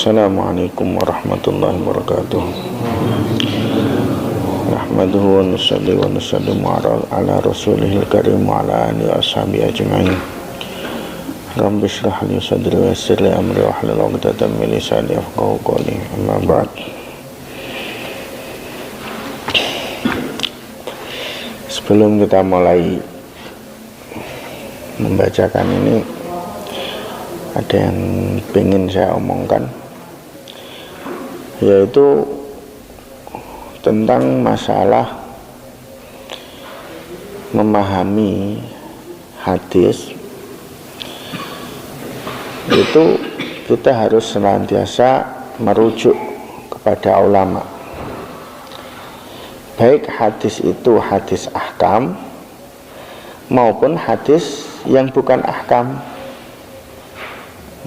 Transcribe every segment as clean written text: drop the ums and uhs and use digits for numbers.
Assalamualaikum warahmatullahi wabarakatuh. Nahmaduhu wa nusalli wa nusallimu ala rasulihil karim wa ala alihi wa ashabihi ajma'in. Rabbi shrah li sadri wa yassir li amri wa hlul 'uqdatam min lisani yafqahu qawli. Amma ba'd. Sebelum kita mulai membacakan ini, ada yang ingin saya omongkan, yaitu tentang masalah memahami hadis. Itu kita harus senantiasa merujuk kepada ulama, baik hadis itu hadis ahkam maupun hadis yang bukan ahkam.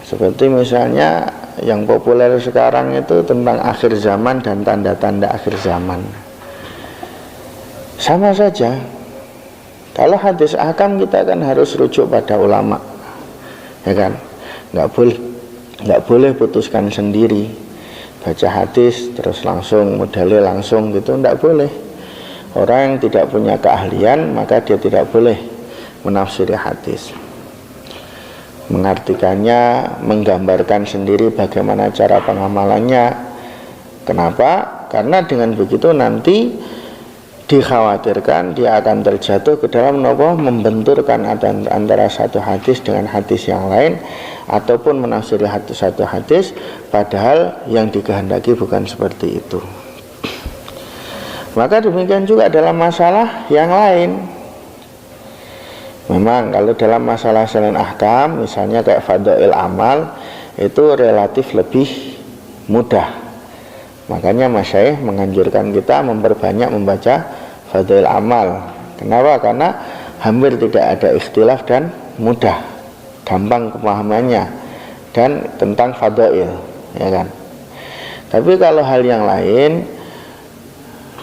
Seperti misalnya yang populer sekarang itu tentang akhir zaman dan tanda-tanda akhir zaman. Sama saja, kalau hadis ahkam kita kan harus rujuk pada ulama, ya kan? Nggak boleh putuskan sendiri, baca hadis terus langsung modalnya langsung gitu, nggak boleh. Orang yang tidak punya keahlian maka dia tidak boleh menafsiri hadis, mengartikannya, menggambarkan sendiri bagaimana cara pengamalannya. Kenapa? Karena dengan begitu nanti dikhawatirkan dia akan terjatuh ke dalam membenturkan antara satu hadis dengan hadis yang lain, ataupun menafsiri satu hadis padahal yang dikehendaki bukan seperti itu. Maka demikian juga dalam masalah yang lain. Memang kalau dalam masalah selain ahkam, misalnya kayak fadhail amal, itu relatif lebih mudah. Makanya masyayikh menganjurkan kita memperbanyak membaca fadhail amal. Kenapa? Karena hampir tidak ada ikhtilaf dan mudah, gampang pemahamannya dan tentang fadhail, ya kan. Tapi kalau hal yang lain,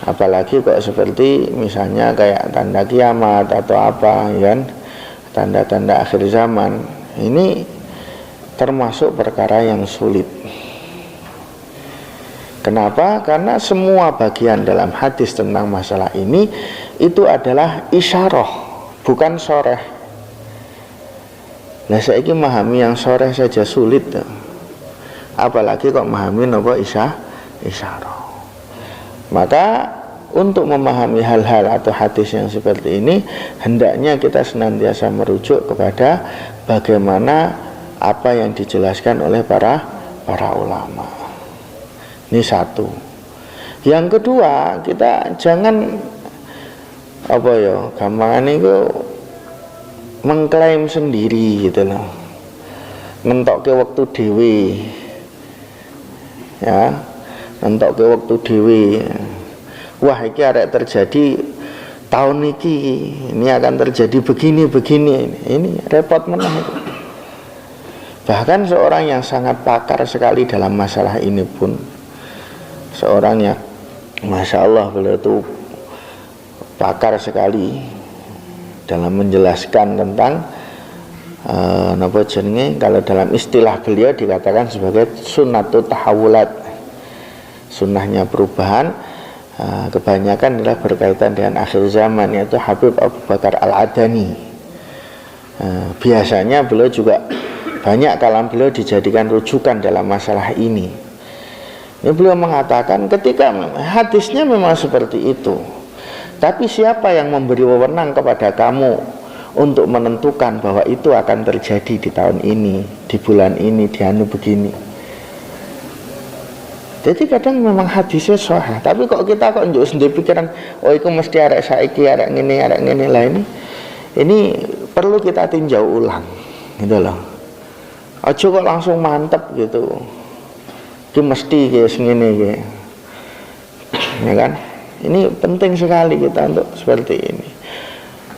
apalagi kok seperti misalnya kayak tanda kiamat atau apa, ya kan, tanda-tanda akhir zaman, ini termasuk perkara yang sulit. Kenapa? Karena semua bagian dalam hadis tentang masalah ini itu adalah isyarah, bukan soreh. Nah, saya ini memahami yang soreh saja sulit, apalagi kok memahami isyarah. Maka untuk memahami hal-hal atau hadis yang seperti ini, hendaknya kita senantiasa merujuk kepada bagaimana apa yang dijelaskan oleh para ulama. Ini satu. Yang kedua, kita jangan gampangan itu mengklaim sendiri gitu loh, ngentokke waktu dewe, ya, ngentokke waktu dewe. Wah, ini arek terjadi tahun ini akan terjadi begini. Ini repot menah itu. Bahkan seorang yang sangat pakar sekali dalam masalah ini pun, seorang yang Masya Allah beliau itu pakar sekali dalam menjelaskan tentang kalau dalam istilah beliau dikatakan sebagai sunnatut tahawulat, sunnahnya perubahan. Kebanyakan adalah berkaitan dengan akhir zaman, yaitu Habib Abu Bakar Al-Adani. Biasanya beliau juga banyak kalam beliau dijadikan rujukan dalam masalah ini. Ini beliau mengatakan ketika hadisnya memang seperti itu, tapi siapa yang memberi wewenang kepada kamu untuk menentukan bahwa itu akan terjadi di tahun ini, di bulan ini, di anu begini. Jadi kadang memang hadisnya sahih, tapi kok kita njuk sendiri pikiran, oh itu mesti arek saiki, arek ngene lah, ini perlu kita tinjau ulang, gitu loh. Aja kok langsung mantep gitu. Itu mesti kayak ngene kayak, ya kan? Ini penting sekali kita untuk seperti ini.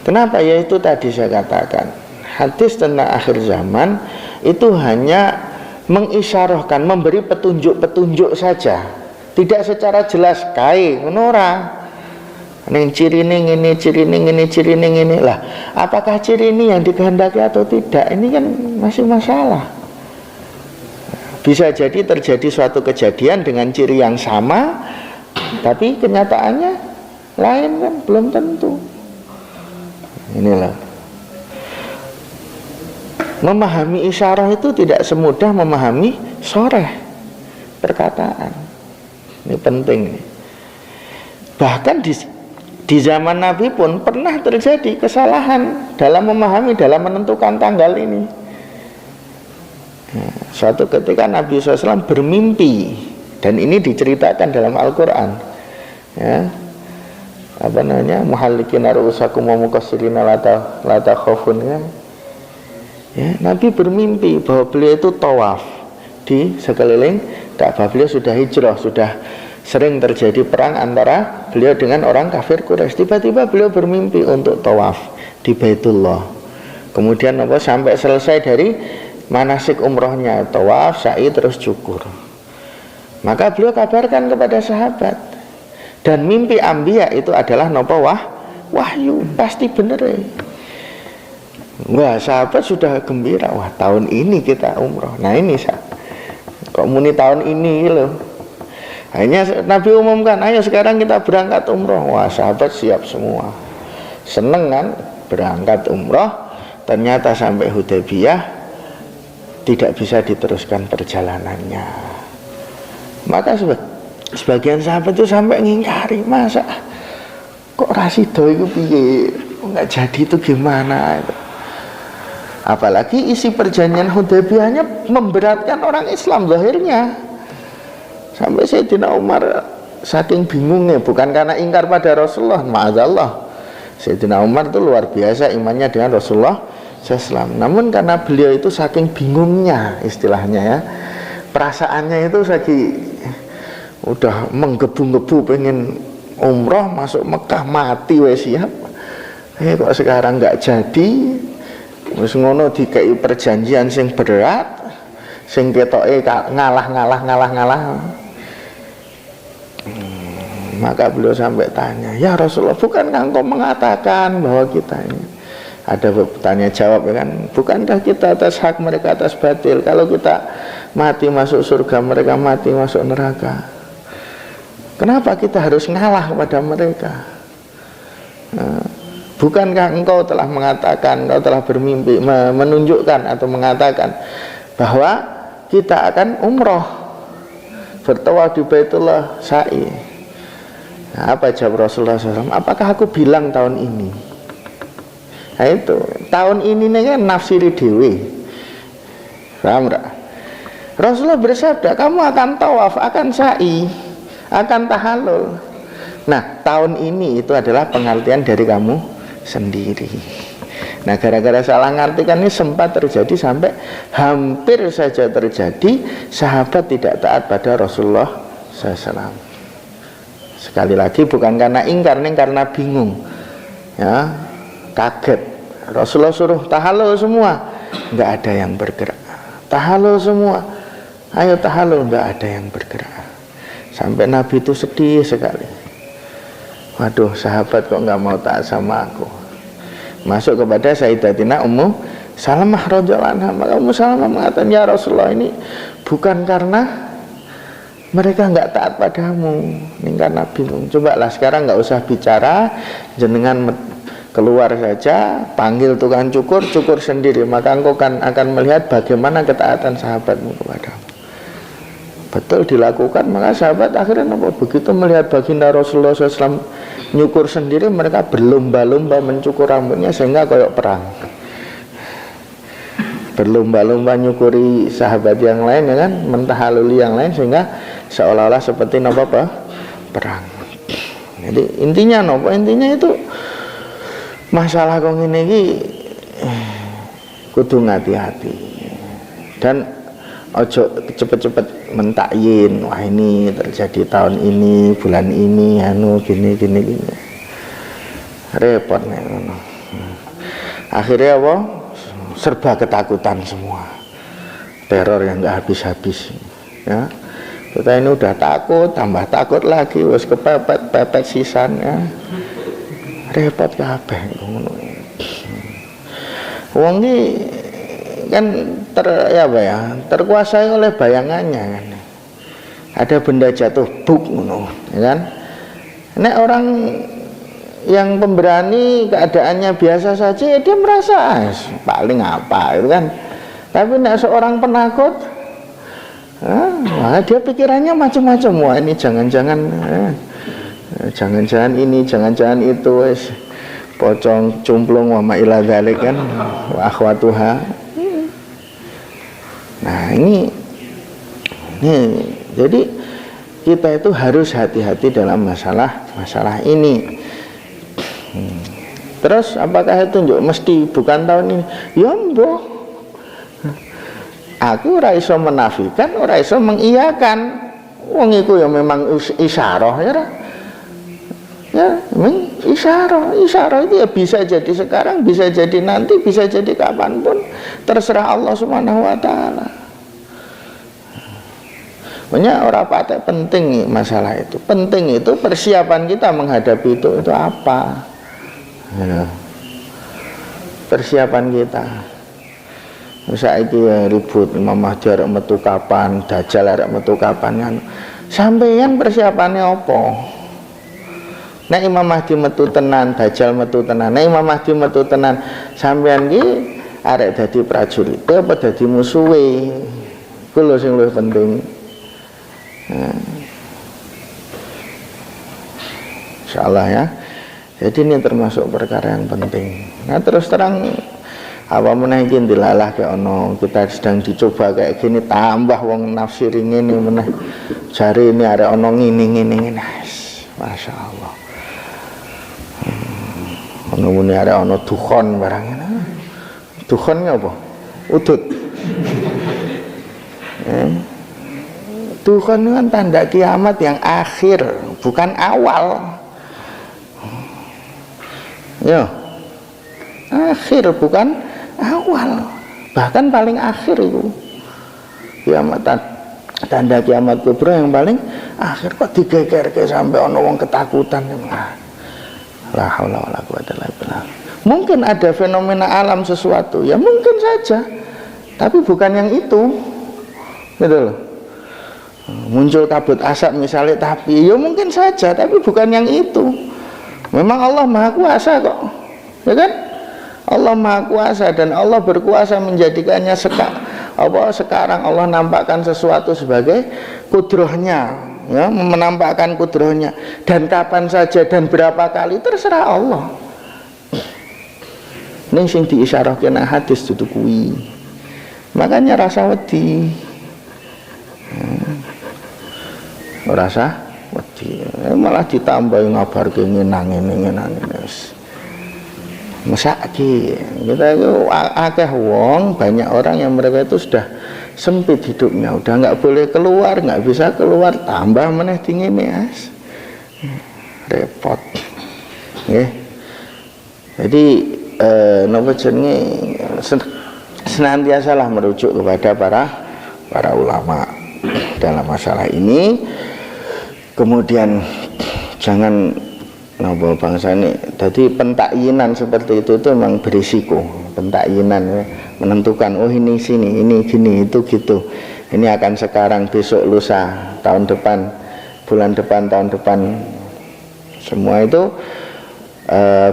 Kenapa? Ya itu tadi saya katakan, hadis tentang akhir zaman itu hanya mengisyarahkan, memberi petunjuk-petunjuk saja, tidak secara jelas kai menora. Ning ciri ini lah. Apakah ciri ini yang dikehendaki atau tidak? Ini kan masih masalah. Bisa jadi terjadi suatu kejadian dengan ciri yang sama, tapi kenyataannya lain kan, belum tentu. Inilah, memahami isyarah itu tidak semudah memahami soreh perkataan. Ini penting. Bahkan di zaman Nabi pun pernah terjadi kesalahan dalam memahami, dalam menentukan tanggal ini. Suatu ketika Nabi SAW bermimpi, dan ini diceritakan dalam Al-Quran, ya, apa namanya, muhallikina ru'usakum wa muqassirina la takhafun, ya. Ya, Nabi bermimpi bahwa beliau itu tawaf di sekeliling Ka'bah. Beliau sudah hijrah, sudah sering terjadi perang antara beliau dengan orang kafir Quraisy. Tiba-tiba beliau bermimpi untuk tawaf di Baitullah. Kemudian sampai selesai dari manasik umrohnya, tawaf, sa'i, terus cukur. Maka beliau kabarkan kepada sahabat. Dan mimpi Anbiya itu adalah wahyu, pasti bener ya. Wah, sahabat sudah gembira. Wah, tahun ini kita umroh. Nah ini kok muni tahun ini loh. Akhirnya Nabi umumkan, ayo sekarang kita berangkat umroh. Wah, sahabat siap semua, seneng kan, berangkat umroh. Ternyata sampai Hudaybiyah tidak bisa diteruskan perjalanannya. Maka sebagian sahabat itu sampai ngingkari, masa kok rasido itu piye, nggak jadi itu gimana itu. Apalagi isi perjanjian Hudaybiyahnya memberatkan orang Islam zahirnya. Sampai Sayyidina Umar saking bingungnya, bukan karena ingkar pada Rasulullah, ma'adzallah. Sayyidina Umar itu luar biasa imannya dengan Rasulullah SAW. Namun karena beliau itu saking bingungnya, istilahnya ya, perasaannya itu lagi udah menggebu-gebu pengen umroh, masuk Mekah, mati wes siap. Kok sekarang nggak jadi, wis ngono dikei perjanjian sing berat, sing ketoke ngalah. Maka beliau sampai tanya, ya Rasulullah, bukankah engkau mengatakan bahwa kita ini ada bertanya jawab ya kan, bukankah kita atas hak, mereka atas batil, kalau kita mati masuk surga, mereka mati masuk neraka, kenapa kita harus ngalah kepada mereka? Bukankah engkau telah mengatakan, engkau telah bermimpi, menunjukkan atau mengatakan bahwa kita akan umroh, bertawaf di Baitullah, sa'i. Nah, apa jawab Rasulullah SAW? Apakah aku bilang tahun ini? Nah itu, tahun ini kan nafsiri dewi. Paham enggak? Rasulullah bersabda, kamu akan tawaf, akan sa'i, akan tahallul. Nah, tahun ini itu adalah pengertian dari kamu sendiri. Nah, gara-gara salah ngartikan ini sempat terjadi, sampai hampir saja terjadi sahabat tidak taat pada Rasulullah SAW. Sekali lagi bukan karena ingkar, ini karena bingung, ya, kaget. Rasulullah suruh tahallul semua, nggak ada yang bergerak. Tahallul semua, ayo tahallul, nggak ada yang bergerak. Sampai Nabi itu sedih sekali. Waduh, sahabat kok nggak mau taat sama aku. Masuk kepada Sayyidatina Ummu Salamah radhiyallahu anha. Maka Ummu Salamah mengatakan, ya Rasulullah, ini bukan karena mereka nggak taat padamu, ini karena bingung. Cobalah sekarang nggak usah bicara, jenengan keluar saja, panggil tukang cukur, cukur sendiri, maka engkau akan melihat bagaimana ketaatan sahabatmu kepadamu. Betul dilakukan, maka sahabat akhirnya begitu melihat baginda Rasulullah SAW nyukur sendiri, mereka berlomba-lomba mencukur rambutnya sehingga kayak perang. Berlomba-lomba nyukuri sahabat yang lain, ya kan, mentahaluli yang lain, sehingga seolah-olah seperti perang. Jadi intinya intinya itu masalah kok ngene iki kudu hati-hati, dan ojo cepet-cepet mentakyin, wah ini terjadi tahun ini, bulan ini, gini. Repot nih. Akhirnya apa? Serba ketakutan semua, teror yang nggak habis-habis, ya. Kita ini udah takut, tambah takut lagi, wes kepepet sisan, ya. Repot kabeh ngono. Wong iki kan terkuasai oleh bayangannya kan. Ada benda jatuh buk ngono, ya kan? Nek orang yang pemberani keadaannya biasa saja ya dia merasa paling apa itu kan. Tapi nek seorang penakut dia pikirannya macam-macam. Wah ini jangan-jangan ini, jangan-jangan itu, pocong cumplung wa ma ila dzalik kan, wa akhwatuha. Nah ini jadi kita itu harus hati-hati dalam masalah ini. Terus apakah itu mesti bukan tahun ini? Ya mbah, aku ora iso menafikan, ora iso mengiyakan. Wong iku ya memang isyarah ya. Ya, memang isyarah itu ya bisa jadi sekarang, bisa jadi nanti, bisa jadi kapanpun, terserah Allah Subhanahu wa taala. Banyak orang patek penting masalah itu. Penting itu persiapan kita menghadapi itu apa? Ya. Persiapan kita. Saiki ribut Imam Mahdi arek metu kapan, Dajjal arek metu kapan kan. Sampeyan persiapannya apa? Nek Imam Mahdi metu tenan, Dajjal metu tenan. Nek Imam Mahdi metu tenan, sampeyan ki arek dadi prajurit apa dadi musuhe? Ku lho sing luwih penting. Insyaallah ya. Jadi ini termasuk perkara yang penting. Nah terus terang apa meneh iki dilalah kayak ono kita sedang dicoba kayak gini, tambah wong nafsiri ngene meneh jare ini arek ono ngene Masya Allah. Ono muni arek ono dukhon barang ngene. Dukhon apa? Udut. Dukhon itu kan tanda kiamat yang akhir, bukan awal. Ya, akhir bukan awal, bahkan paling akhir itu kiamat, tanda kiamat kubra yang paling akhir. Kok digeger-geger sampai ono wong ketakutan. La haula wala quwata illa billah. Mungkin ada fenomena alam sesuatu, ya mungkin saja, tapi bukan yang itu, gitu loh. Muncul kabut asap misalnya, tapi ya mungkin saja, tapi bukan yang itu. Memang Allah Maha Kuasa kok, ya kan? Allah Maha Kuasa dan Allah berkuasa menjadikannya sekarang Allah nampakkan sesuatu sebagai kudrohnya, ya, menampakkan kudrohnya, dan kapan saja dan berapa kali terserah Allah. Ini sing diisyarahkan hadis dudu kuwi. Makanya rasa wedi. Rasa wedi malah ditambah ngabarke ngenang wis. Mesake kita itu akeh wong, banyak orang yang mereka itu sudah sempit hidupnya, udah nggak boleh keluar, nggak bisa keluar, tambah meneh dingin Mas. Repot. Nggih. Jadi napa jenenge senantiasalah merujuk kepada para ulama dalam masalah ini. Kemudian jangan nopo bangsa ini. Jadi pentakyinan seperti itu memang berisiko. Pentakyinan menentukan, oh ini sini, ini gini, itu gitu. Ini akan sekarang, besok, lusa, tahun depan, bulan depan, tahun depan. Semua itu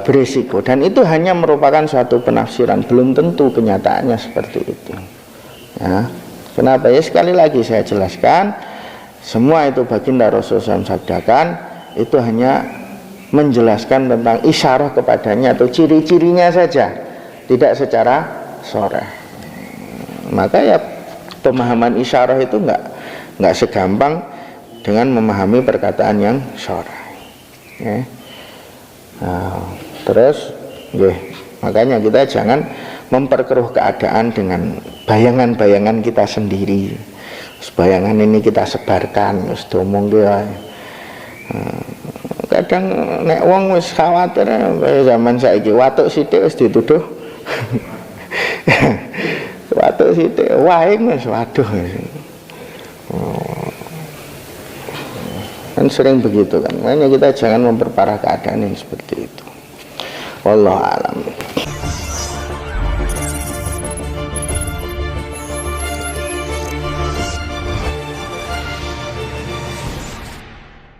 berisiko. Dan itu hanya merupakan suatu penafsiran. Belum tentu kenyataannya seperti itu. Ya. Kenapa? Ya sekali lagi saya jelaskan. Semua itu baginda Rasulullah SAW sabdakan, itu hanya menjelaskan tentang isyarah kepadanya atau ciri-cirinya saja, tidak secara sharah. Maka ya pemahaman isyarah itu enggak segampang dengan memahami perkataan yang sharah. Ya. Nah, terus, makanya kita jangan memperkeruh keadaan dengan bayangan-bayangan kita sendiri. Bayangan ini kita sebarkan, wis domong ki wae. Kadang nek wong wis khawatir zaman saiki watuk sithik wis dituduh. Watuk sithik wae wis waduh. Kan sering begitu kan. Makanya kita jangan memperparah keadaan yang seperti itu. Wallahu a'lam.